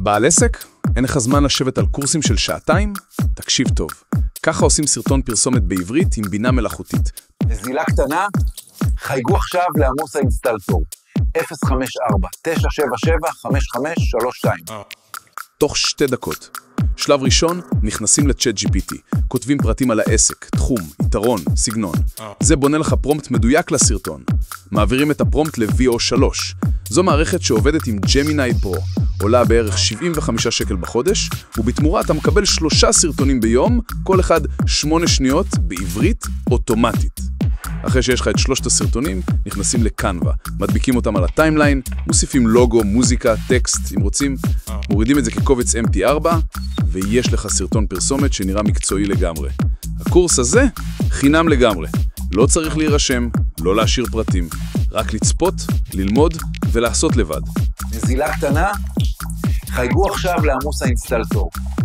בעל עסק? אין לך זמן לשבת על קורסים של שעתיים? תקשיב טוב. ככה עושים סרטון פרסומת בעברית עם בינה מלאכותית. נזילה קטנה, חייגו עכשיו לעמוס האינסטלטור. 054-977-5532. תוך 2 דקות. שלב ראשון, נכנסים לצ'אט GPT. כותבים פרטים על העסק, תחום, יתרון, סגנון. זה בונה לך פרומפט מדויק לסרטון. מעבירים את הפרומפט ל-VO3. זו מערכת שעובדת עם ג'מיני פרו. עולה בערך 75 שקל בחודש, ובתמורה אתה מקבל 3 סרטונים ביום, כל אחד 8 שניות בעברית אוטומטית. אחרי שיש לך את 3 הסרטונים, נכנסים לקנווה, מדביקים אותם על הטיימליין, מוסיפים לוגו, מוזיקה, טקסט, אם רוצים, מורידים את זה כקובץ MP4, ויש לך סרטון פרסומת שנראה מקצועי לגמרי. הקורס הזה חינם לגמרי. לא צריך להירשם, לא להשאיר פרטים, רק לצפות, ללמוד ולעשות לבד. נזילה קטנה, חייגו עכשיו לעמוס האינסטלטור. 054-977-5532.